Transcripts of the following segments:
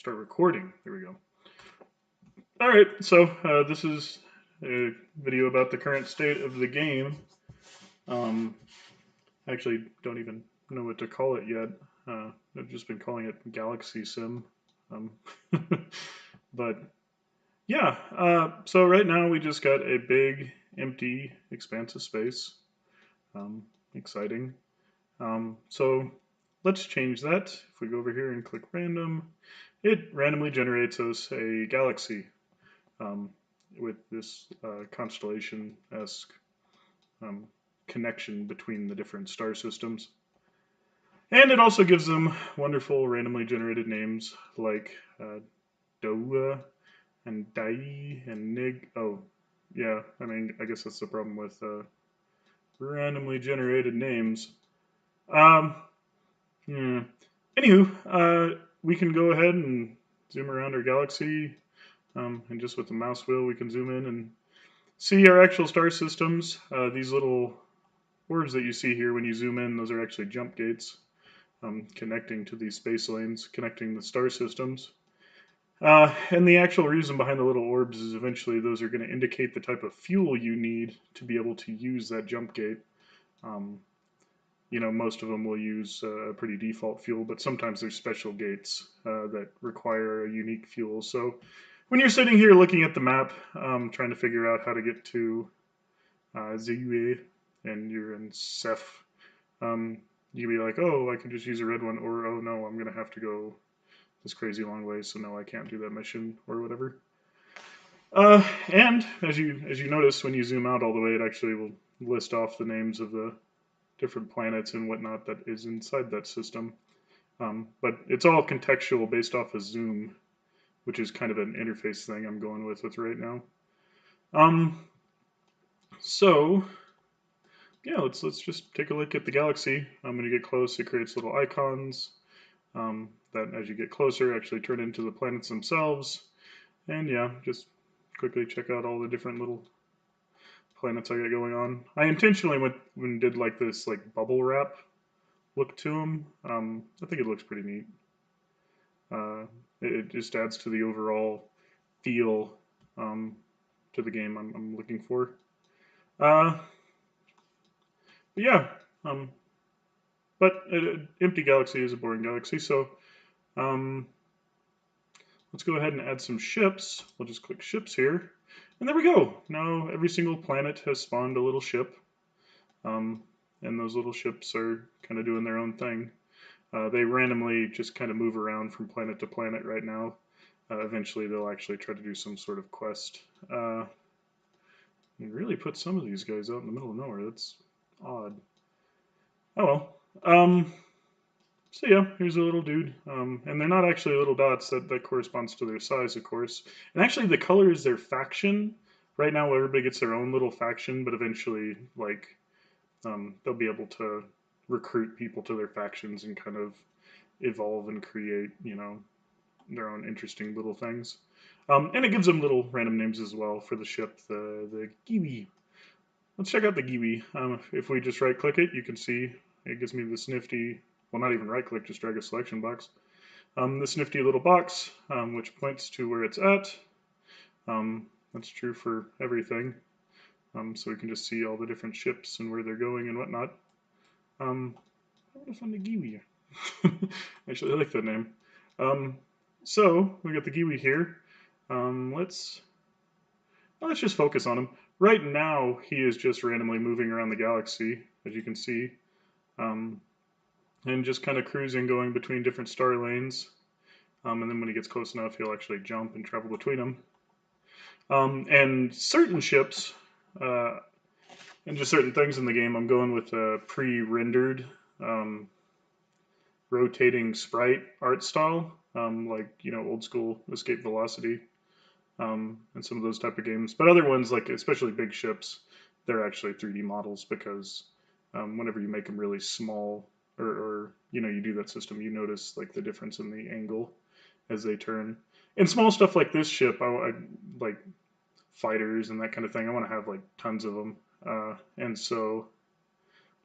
Start recording. There we go. All right, so this is a video about the current state of the game. I actually don't even know what to call it yet. I've just been calling it Galaxy Sim. Um, but yeah, so right now we just got a big, empty expanse of space. Exciting. So let's change that. If we go over here and click random, it randomly generates us a galaxy um, with this constellation-esque um, connection between the different star systems. And it also gives them wonderful randomly generated names like Doua and Dai and Nig. Oh, yeah, I mean, I guess that's the problem with randomly generated names. Um, hmm. Anywho, we can go ahead and zoom around our galaxy, and just with the mouse wheel, we can zoom in and see our actual star systems. These little orbs that you see here when you zoom in, those are actually jump gates connecting to these space lanes, connecting the star systems. And the actual reason behind the little orbs is eventually those are going to indicate the type of fuel you need to be able to use that jump gate. Um, most of them will use a pretty default fuel, but sometimes there's special gates that require a unique fuel. So when you're sitting here looking at the map, trying to figure out how to get to Ziyue and you're in Ceph, you'd be like, oh, I can just use a red one, or oh no, I'm going to have to go this crazy long way, so no, I can't do that mission, or whatever. And as you notice, when you zoom out all the way, it actually will list off the names of the different planets and whatnot that is inside that system. But it's all contextual based off of zoom, which is kind of an interface thing I'm going with right now. So yeah, let's just take a look at the galaxy. When you get close, it creates little icons that, as you get closer, actually turn into the planets themselves. And yeah, just quickly check out all the different little planets I got going on. I intentionally went and did like this like bubble wrap look to them. I think it looks pretty neat. It just adds to the overall feel um, to the game I'm looking for. Uh, but yeah, um, but Empty Galaxy is a boring galaxy, so um, let's go ahead and add some ships. We'll just click ships here. And there we go. Now every single planet has spawned a little ship. Um, and those little ships are kind of doing their own thing. They randomly just kind of move around from planet to planet right now. Eventually they'll actually try to do some sort of quest. You really put some of these guys out in the middle of nowhere. That's odd. Oh well. So yeah, here's a little dude. And they're not actually little dots. That corresponds to their size, of course. And actually the color is their faction. Right now everybody gets their own little faction, but eventually, like, they'll be able to recruit people to their factions and kind of evolve and create, their own interesting little things. And it gives them little random names as well for the ship, the Giwi. Let's check out the Giwi. If we just right click it, you can see it gives me this nifty, well, not even right click, just drag a selection box. This nifty little box, which points to where it's at. That's true for everything. So we can just see all the different ships and where they're going and whatnot. I want to find the Giwi. Actually, I like that name. So we got the Giwi here. Let's just focus on him. Right now, he is just randomly moving around the galaxy, as you can see, and just kind of cruising, going between different star lanes. And then when he gets close enough, he'll actually jump and travel between them. And certain ships, and just certain things in the game, I'm going with a pre-rendered rotating sprite art style, like old school Escape Velocity, and some of those type of games. But other ones, like especially big ships, they're actually 3D models because whenever you make them really small, or you do that system, you notice like the difference in the angle as they turn. And small stuff like this ship, I like fighters and that kind of thing. I want to have like tons of them, and so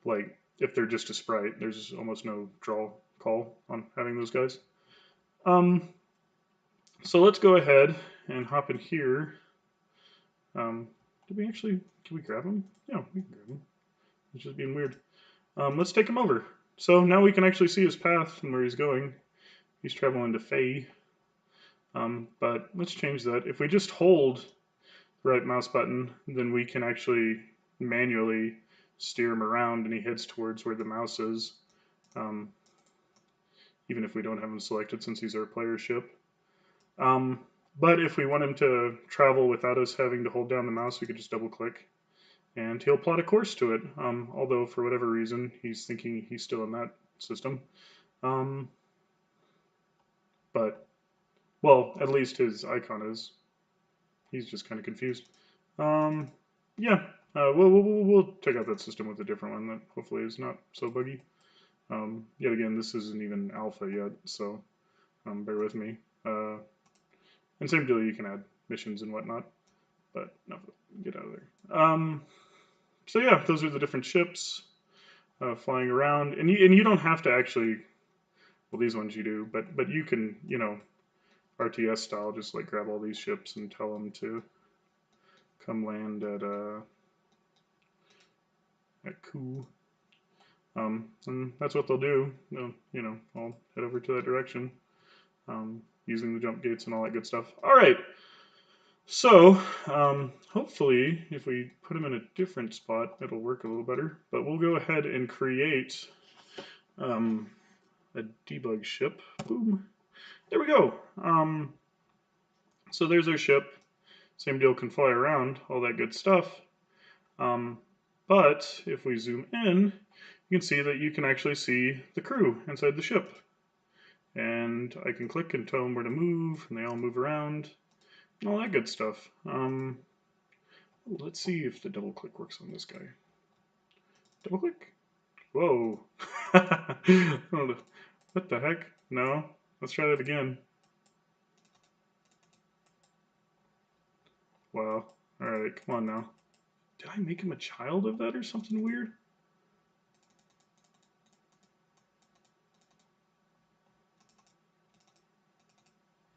like if they're just a sprite, there's almost no draw call on having those guys. Um, So let's go ahead and hop in here. Did we actually, can we grab him? Yeah, we can grab him. It's just being weird. Let's take him over. So now we can actually see his path and where he's going. He's traveling to Fae. But let's change that. If we just hold the right mouse button, then we can actually manually steer him around and he heads towards where the mouse is. Um, even if we don't have him selected since he's our player ship. Um, but if we want him to travel without us having to hold down the mouse, we could just double click and he'll plot a course to it. Although for whatever reason, he's thinking he's still in that system. Um, but, well, at least his icon is. He's just kind of confused. Um, yeah, we'll check out that system with a different one that hopefully is not so buggy. Yet again, this isn't even alpha yet, so bear with me. And same deal, you can add missions and whatnot, but no, get out of there. So yeah, those are the different ships flying around, and you don't have to actually. Well, these ones you do, but you can RTS style just like grab all these ships and tell them to come land at Ku. And that's what they'll do. I'll head over to that direction using the jump gates and all that good stuff. All right. So hopefully, if we put them in a different spot, it'll work a little better. But we'll go ahead and create a debug ship. Boom. There we go. So there's our ship. Same deal, can fly around, all that good stuff. But if we zoom in, you can see that you can actually see the crew inside the ship. And I can click and tell them where to move, and they all move around, and all that good stuff. Let's see if the double click works on this guy. Double click? Whoa. What the heck? No. Let's try that again. Wow. Alright, come on now. Did I make him a child of that or something weird?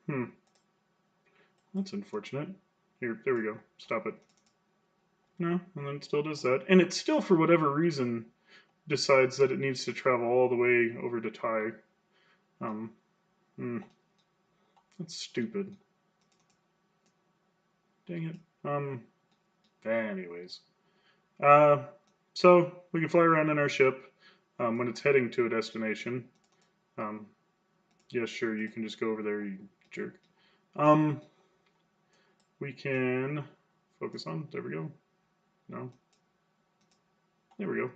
Hmm. That's unfortunate. Here, there we go. Stop it. No, and then it still does that. And it still, for whatever reason, decides that it needs to travel all the way over to Tai. Hmm. That's stupid. Dang it. Anyways. Uh, so we can fly around in our ship when it's heading to a destination. Um, yeah, sure, you can just go over there, you jerk. We can focus on. There we go. No. There we go.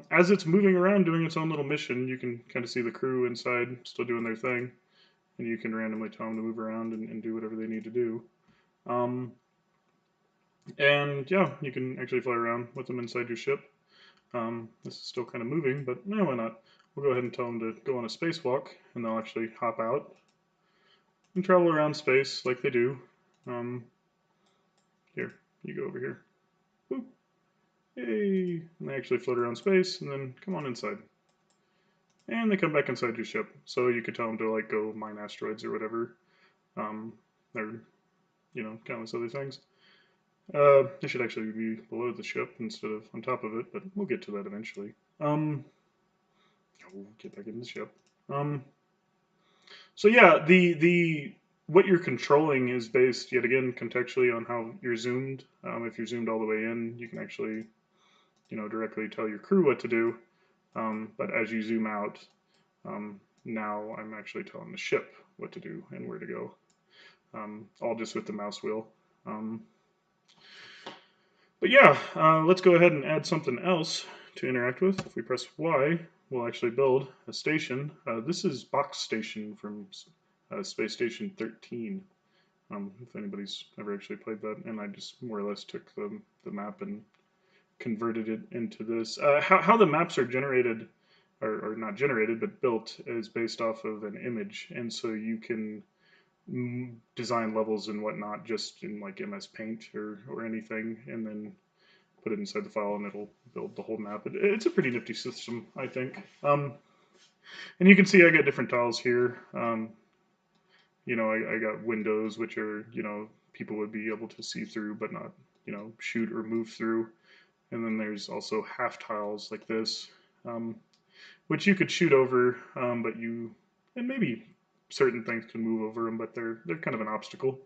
As it's moving around doing its own little mission, you can kind of see the crew inside still doing their thing, and you can randomly tell them to move around and do whatever they need to do. Um, and yeah, you can actually fly around with them inside your ship. This is still kind of moving, but no, why not? We'll go ahead and tell them to go on a spacewalk, and they'll actually hop out and travel around space like they do. Um, Here, you go over here. Boop. Yay! And they actually float around space, and then come on inside. And they come back inside your ship. So you could tell them to like go mine asteroids or whatever. Um, or countless other things. They should actually be below the ship instead of on top of it, but we'll get to that eventually. We'll get back in the ship. So yeah, the what you're controlling is based yet again contextually on how you're zoomed. If you're zoomed all the way in, you can actually directly tell your crew what to do. But as you zoom out, now I'm actually telling the ship what to do and where to go. All just with the mouse wheel. But yeah, let's go ahead and add something else to interact with. If we press Y, we'll actually build a station. This is Box Station from Space Station 13. If anybody's ever actually played that, and I just more or less took the map and converted it into this. How the maps are generated, or not generated, but built, is based off of an image, and so you can design levels and whatnot just in like MS Paint or anything, and then put it inside the file, and it'll build the whole map. It's a pretty nifty system, I think. And you can see I got different tiles here. you know, I got windows which are, you know, people would be able to see through but not, you know, shoot or move through. And then there's also half tiles like this, um, which you could shoot over, but you, and maybe certain things can move over them, but they're kind of an obstacle.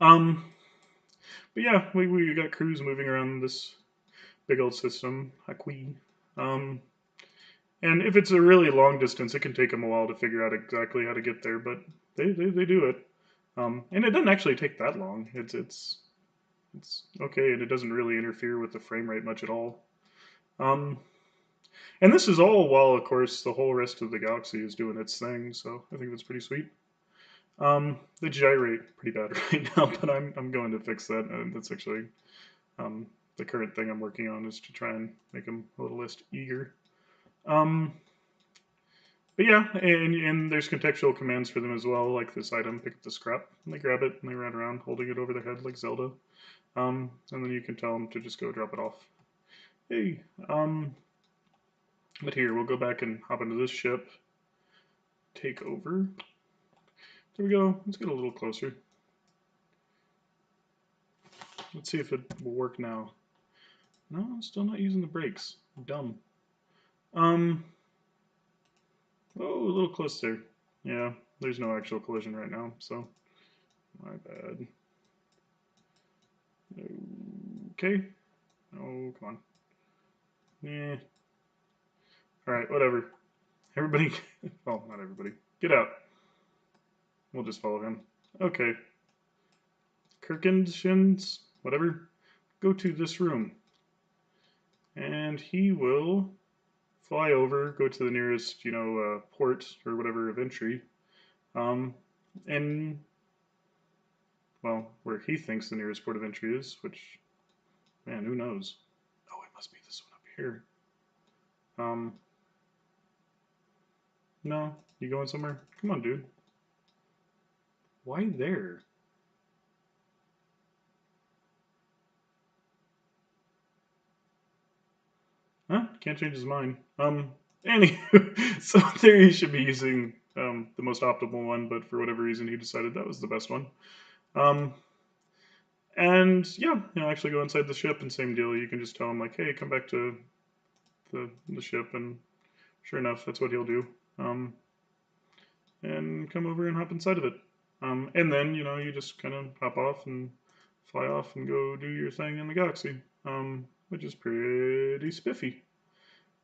Um, but yeah, we got crews moving around this big old system, Haqui. Um, and if it's a really long distance, it can take them a while to figure out exactly how to get there, but they do it. And it doesn't actually take that long. It's okay, and it doesn't really interfere with the frame rate much at all. Um, and this is all while, of course, the whole rest of the galaxy is doing its thing. So I think that's pretty sweet. They gyrate pretty bad right now, but I'm going to fix that. And that's actually um, the current thing I'm working on is to try and make them a little less eager. Um, but yeah, and there's contextual commands for them as well, like this item, pick up the scrap, and they grab it and they run around holding it over their head like Zelda. And then you can tell them to just go drop it off. Hey, but here, we'll go back and hop into this ship, take over. There we go. Let's get a little closer. Let's see if it will work now. No, I'm still not using the brakes. Dumb. Um, oh, a little close there. Yeah, there's no actual collision right now, so my bad. Okay. Oh, come on. Yeah. Alright, whatever. Everybody, well, not everybody. Get out. We'll just follow him. Okay. Kirkensons, whatever. Go to this room. And he will fly over, go to the nearest, you know, port or whatever of entry. And, well, where he thinks the nearest port of entry is, which, man, who knows? Oh, it must be this one up here. Um, no, you going somewhere? Come on, dude. Why there? Huh? Can't change his mind. Anywho, so there he should be using the most optimal one, but for whatever reason he decided that was the best one. Um, and yeah, you know, actually go inside the ship and same deal. You can just tell him like, hey, come back to the ship, and sure enough, that's what he'll do. And come over and hop inside of it. And then you know you just kind of hop off and fly off and go do your thing in the galaxy, which is pretty spiffy.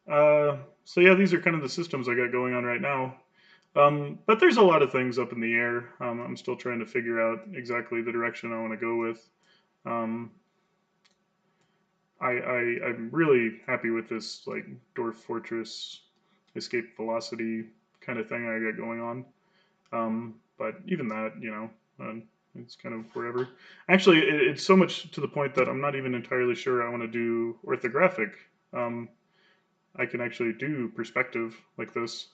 So yeah, these are kind of the systems I got going on right now. But there's a lot of things up in the air. I'm still trying to figure out exactly the direction I want to go with. Um, I'm really happy with this like Dwarf Fortress escape velocity kind of thing I got going on. But even that, you know, it's kind of wherever. Actually, it's so much to the point that I'm not even entirely sure I want to do orthographic. Um, I can actually do perspective like this.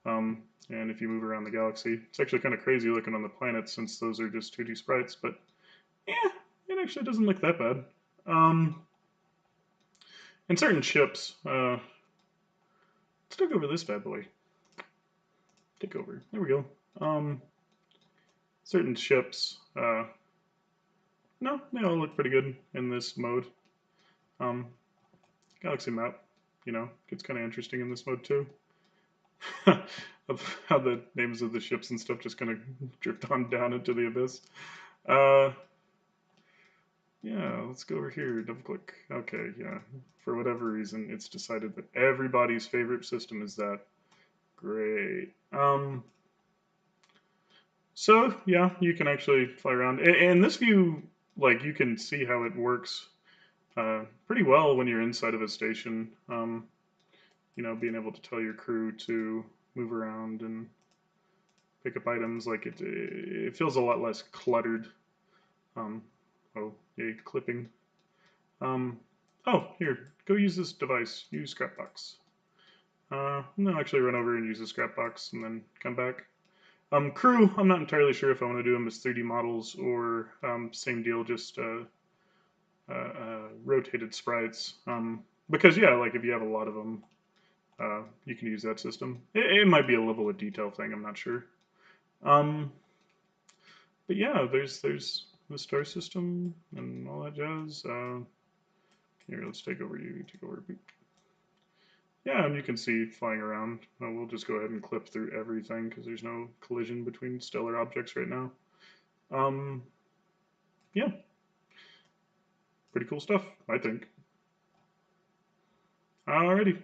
And if you move around the galaxy, it's actually kind of crazy looking on the planets since those are just 2D sprites, but yeah, it actually doesn't look that bad. Um, and certain ships, let's take over this bad boy. Take over. There we go. Certain ships, no, they all look pretty good in this mode. Um, Galaxy map, you know, gets kind of interesting in this mode too. Of how the names of the ships and stuff just kind of drift on down into the abyss. Uh, yeah, let's go over here, double click. Okay, yeah, for whatever reason, it's decided that everybody's favorite system is that. Great. So yeah, you can actually fly around. And this view, like, you can see how it works pretty well when you're inside of a station. You know, being able to tell your crew to move around and pick up items, like it feels a lot less cluttered. Um, oh, yay, clipping. Oh, here, go use this device. Use Scrapbox. No, actually run over and use the Scrapbox and then come back. Crew, I'm not entirely sure if I want to do them as 3D models or same deal, just rotated sprites. Because yeah, like if you have a lot of them, you can use that system. It might be a level of detail thing, I'm not sure. Um, but yeah, there's the star system and all that jazz. Here, let's take over you. Take over. Yeah, and you can see flying around. We'll just go ahead and clip through everything because there's no collision between stellar objects right now. Um, yeah, pretty cool stuff, I think. Alrighty.